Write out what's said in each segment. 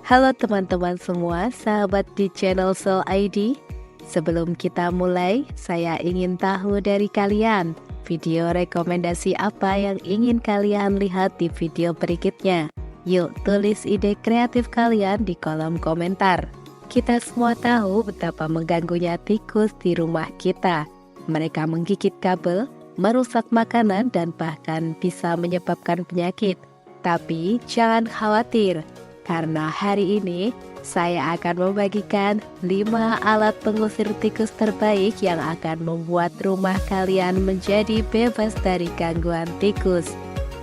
Halo teman-teman semua, sahabat di channel Soul ID. Sebelum kita mulai, saya ingin tahu dari kalian, video rekomendasi apa yang ingin kalian lihat di video berikutnya. Yuk tulis ide kreatif kalian di kolom komentar. Kita semua tahu betapa mengganggunya tikus di rumah kita. Mereka menggigit kabel, merusak makanan, dan bahkan bisa menyebabkan penyakit. Tapi jangan khawatir, karena hari ini saya akan membagikan 5 alat pengusir tikus terbaik yang akan membuat rumah kalian menjadi bebas dari gangguan tikus.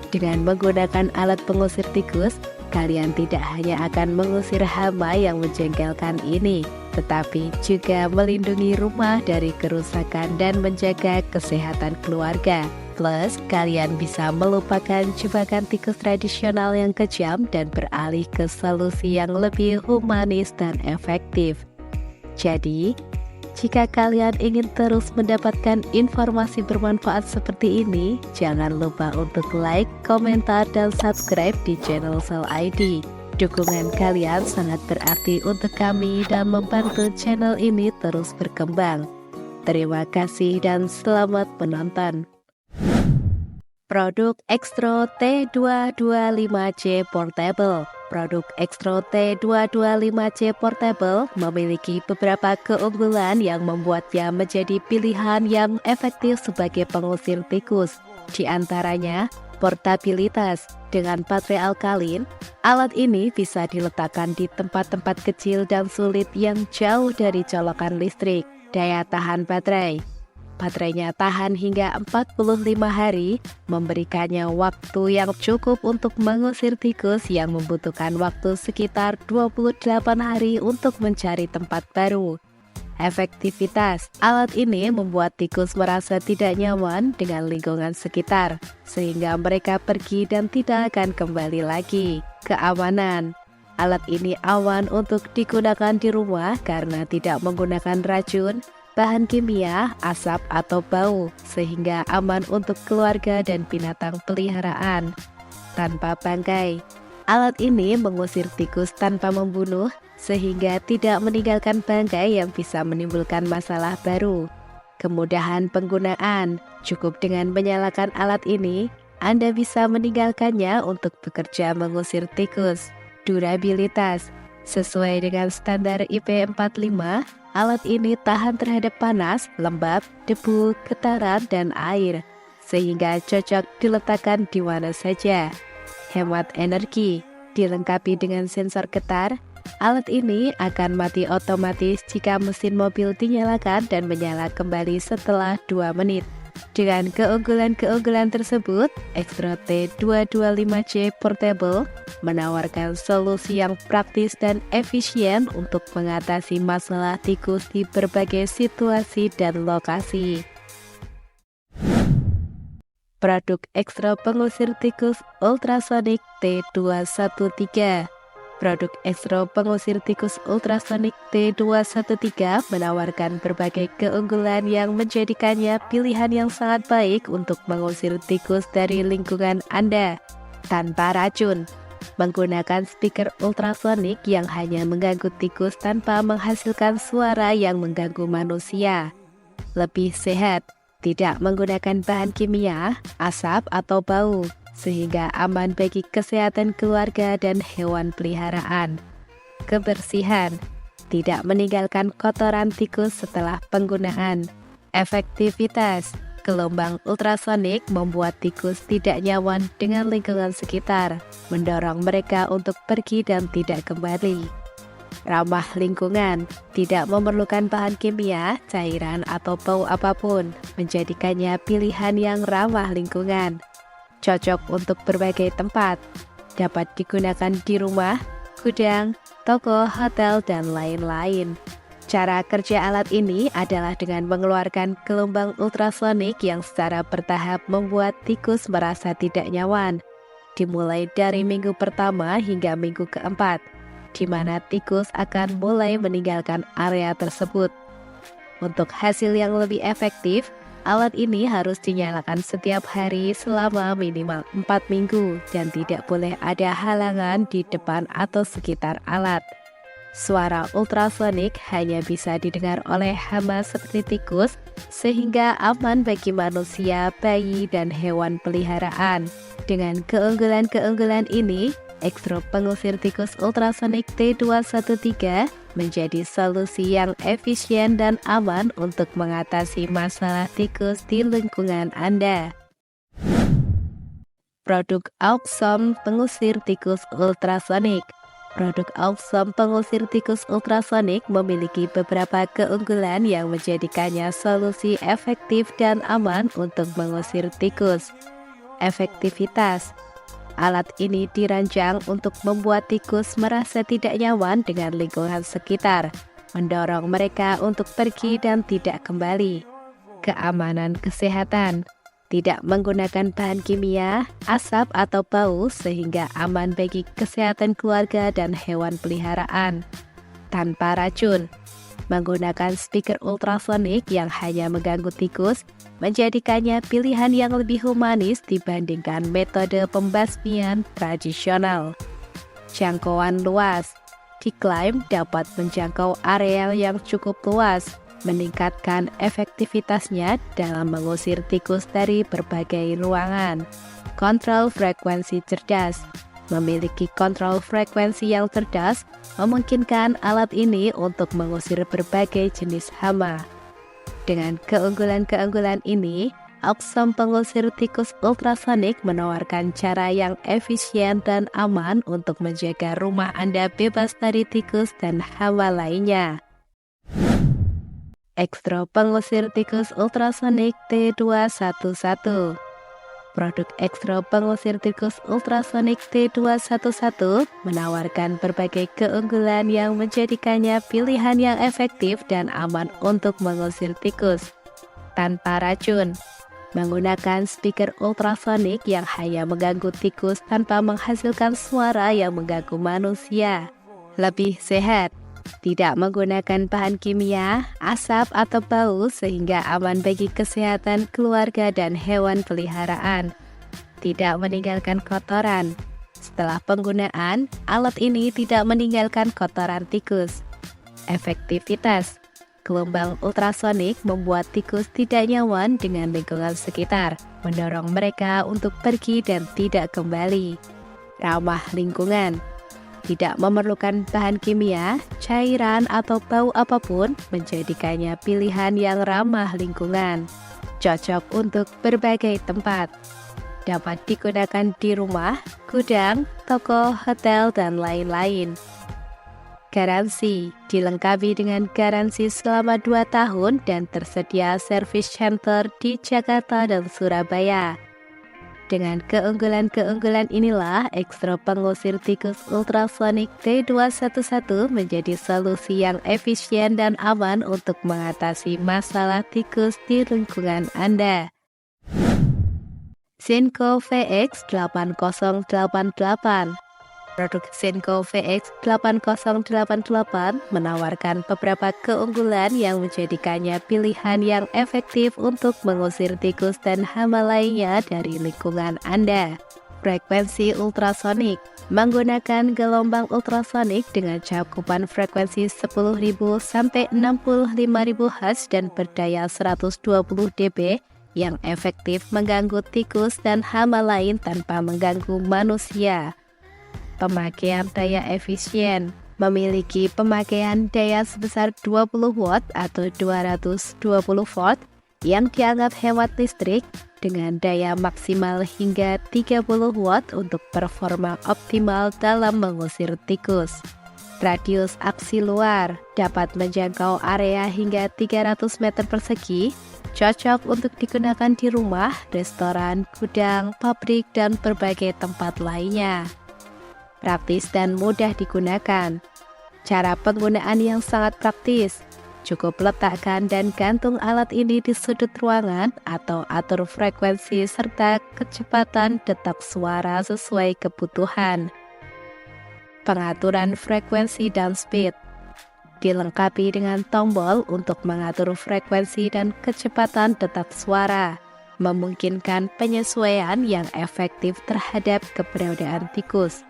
Dengan menggunakan alat pengusir tikus, kalian tidak hanya akan mengusir hama yang menjengkelkan ini, tetapi juga melindungi rumah dari kerusakan dan menjaga kesehatan keluarga. Plus, kalian bisa melupakan jebakan tikus tradisional yang kejam dan beralih ke solusi yang lebih humanis dan efektif. Jadi, jika kalian ingin terus mendapatkan informasi bermanfaat seperti ini, jangan lupa untuk like, komentar, dan subscribe di channel Soul ID. Dukungan kalian sangat berarti untuk kami dan membantu channel ini terus berkembang. Terima kasih dan selamat menonton. Produk Extro T225C Portable. Produk Extro T225C Portable memiliki beberapa keunggulan yang membuatnya menjadi pilihan yang efektif sebagai pengusir tikus. Di antaranya, portabilitas. Dengan baterai alkalin, alat ini bisa diletakkan di tempat-tempat kecil dan sulit yang jauh dari colokan listrik. Daya tahan baterai. Baterainya tahan hingga 45 hari, memberikannya waktu yang cukup untuk mengusir tikus yang membutuhkan waktu sekitar 28 hari untuk mencari tempat baru. Efektivitas. Alat ini membuat tikus merasa tidak nyaman dengan lingkungan sekitar, sehingga mereka pergi dan tidak akan kembali lagi. Keamanan. Alat ini aman untuk digunakan di rumah karena tidak menggunakan racun, bahan kimia, asap, atau bau, sehingga aman untuk keluarga dan binatang peliharaan. Tanpa bangkai. Alat ini mengusir tikus tanpa membunuh, sehingga tidak meninggalkan bangkai yang bisa menimbulkan masalah baru. Kemudahan penggunaan. Cukup dengan menyalakan alat ini, Anda bisa meninggalkannya untuk bekerja mengusir tikus. Durabilitas. Sesuai dengan standar IP45, alat ini tahan terhadap panas, lembab, debu, getaran, dan air, sehingga cocok diletakkan di mana saja. Hemat energi. Dilengkapi dengan sensor getar, alat ini akan mati otomatis jika mesin mobil dinyalakan dan menyala kembali setelah 2 menit. Dengan keunggulan-keunggulan tersebut, Extro T225C Portable menawarkan solusi yang praktis dan efisien untuk mengatasi masalah tikus di berbagai situasi dan lokasi. Produk Extro Pengusir Tikus Ultrasonic T213. Produk Extro Pengusir Tikus Ultrasonic T213 menawarkan berbagai keunggulan yang menjadikannya pilihan yang sangat baik untuk mengusir tikus dari lingkungan Anda. Tanpa racun. Menggunakan speaker ultrasonik yang hanya mengganggu tikus tanpa menghasilkan suara yang mengganggu manusia. Lebih sehat. Tidak menggunakan bahan kimia, asap, atau bau, sehingga aman bagi kesehatan keluarga dan hewan peliharaan. Kebersihan. Tidak meninggalkan kotoran tikus setelah penggunaan. Efektivitas. Gelombang ultrasonik membuat tikus tidak nyaman dengan lingkungan sekitar, mendorong mereka untuk pergi dan tidak kembali. Ramah lingkungan. Tidak memerlukan bahan kimia, cairan, atau bau apapun, menjadikannya pilihan yang ramah lingkungan. Cocok untuk berbagai tempat. Dapat digunakan di rumah, gudang, toko, hotel, dan lain-lain. Cara kerja alat ini adalah dengan mengeluarkan gelombang ultrasonik yang secara bertahap membuat tikus merasa tidak nyaman. Dimulai dari minggu pertama hingga minggu keempat, di mana tikus akan mulai meninggalkan area tersebut. Untuk hasil yang lebih efektif, Alat ini harus dinyalakan setiap hari selama minimal 4 minggu dan tidak boleh ada halangan di depan atau sekitar alat. Suara ultrasonik hanya bisa didengar oleh hama seperti tikus, sehingga aman bagi manusia, bayi, dan hewan peliharaan. Dengan keunggulan-keunggulan ini, Extro pengusir tikus ultrasonik T213 menjadi solusi yang efisien dan aman untuk mengatasi masalah tikus di lingkungan Anda. Produk Auxom pengusir tikus ultrasonik. Produk Auxom pengusir tikus ultrasonik memiliki beberapa keunggulan yang menjadikannya solusi efektif dan aman untuk mengusir tikus. Efektivitas. Alat ini dirancang untuk membuat tikus merasa tidak nyaman dengan lingkungan sekitar, mendorong mereka untuk pergi dan tidak kembali. Keamanan kesehatan. Tidak menggunakan bahan kimia, asap atau bau sehingga aman bagi kesehatan keluarga dan hewan peliharaan. Tanpa racun. Menggunakan speaker ultrasonik yang hanya mengganggu tikus menjadikannya pilihan yang lebih humanis dibandingkan metode pembasmian tradisional. Jangkauan luas. Diklaim dapat menjangkau area yang cukup luas, meningkatkan efektivitasnya dalam mengusir tikus dari berbagai ruangan. Kontrol frekuensi cerdas. Memiliki kontrol frekuensi yang cerdas memungkinkan alat ini untuk mengusir berbagai jenis hama. Dengan keunggulan-keunggulan ini, Auxom pengusir tikus ultrasonik menawarkan cara yang efisien dan aman untuk menjaga rumah Anda bebas dari tikus dan hama lainnya. Extro pengusir tikus ultrasonik T211. Produk Extro pengusir tikus ultrasonik T211 menawarkan berbagai keunggulan yang menjadikannya pilihan yang efektif dan aman untuk mengusir tikus. Tanpa racun. Menggunakan speaker ultrasonik yang hanya mengganggu tikus tanpa menghasilkan suara yang mengganggu manusia. Lebih sehat. Tidak menggunakan bahan kimia, asap atau bau sehingga aman bagi kesehatan keluarga dan hewan peliharaan. Tidak meninggalkan kotoran. Setelah penggunaan, alat ini tidak meninggalkan kotoran tikus. Efektivitas. Gelombang ultrasonik membuat tikus tidak nyaman dengan lingkungan sekitar, mendorong mereka untuk pergi dan tidak kembali. Ramah lingkungan. Tidak memerlukan bahan kimia, cairan, atau bau apapun menjadikannya pilihan yang ramah lingkungan. Cocok untuk berbagai tempat. Dapat digunakan di rumah, gudang, toko, hotel, dan lain-lain. Garansi. Dilengkapi dengan garansi selama 2 tahun dan tersedia service center di Jakarta dan Surabaya. Dengan keunggulan-keunggulan inilah, Extro pengusir tikus ultrasonik T211 menjadi solusi yang efisien dan aman untuk mengatasi masalah tikus di lingkungan Anda. Zenko VX8088. Produk Zenko VX8088 menawarkan beberapa keunggulan yang menjadikannya pilihan yang efektif untuk mengusir tikus dan hama lainnya dari lingkungan Anda. Frekuensi ultrasonik. Menggunakan gelombang ultrasonik dengan cakupan frekuensi 10.000 sampai 65.000 Hz dan berdaya 120 dB yang efektif mengganggu tikus dan hama lain tanpa mengganggu manusia. Pemakaian daya efisien. Memiliki pemakaian daya sebesar 20 watt atau 220 volt yang dianggap hemat listrik dengan daya maksimal hingga 30 watt untuk performa optimal dalam mengusir tikus. Radius aksi luar dapat menjangkau area hingga 300 meter persegi, cocok untuk digunakan di rumah, restoran, gudang, pabrik, dan berbagai tempat lainnya. Praktis dan mudah digunakan. Cara penggunaan yang sangat praktis. Cukup letakkan dan gantung alat ini di sudut ruangan atau atur frekuensi serta kecepatan detak suara sesuai kebutuhan. Pengaturan frekuensi dan speed. dilengkapi dengan tombol untuk mengatur frekuensi dan kecepatan detak suara, memungkinkan penyesuaian yang efektif terhadap keberadaan tikus.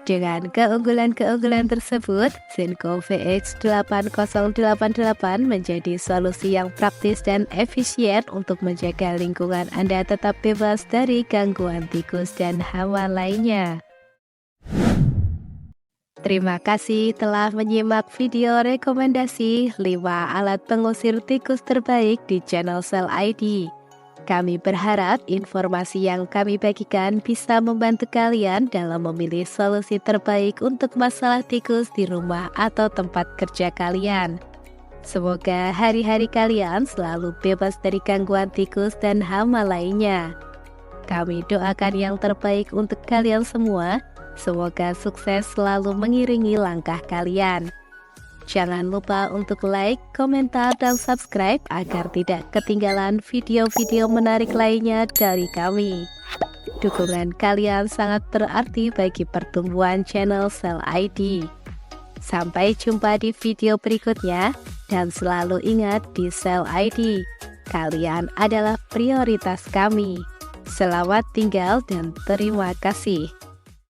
Dengan keunggulan-keunggulan tersebut, Zenko VX8088 menjadi solusi yang praktis dan efisien untuk menjaga lingkungan Anda tetap bebas dari gangguan tikus dan hama lainnya. Terima kasih telah menyimak video rekomendasi 5 alat pengusir tikus terbaik di channel Cell ID. Kami berharap informasi yang kami bagikan bisa membantu kalian dalam memilih solusi terbaik untuk masalah tikus di rumah atau tempat kerja kalian. Semoga hari-hari kalian selalu bebas dari gangguan tikus dan hama lainnya. Kami doakan yang terbaik untuk kalian semua. Semoga sukses selalu mengiringi langkah kalian. Jangan lupa untuk like, komentar, dan subscribe agar tidak ketinggalan video-video menarik lainnya dari kami. Dukungan kalian sangat berarti bagi pertumbuhan channel Cell ID. Sampai jumpa di video berikutnya, dan selalu ingat di Cell ID, kalian adalah prioritas kami. Selamat tinggal dan terima kasih.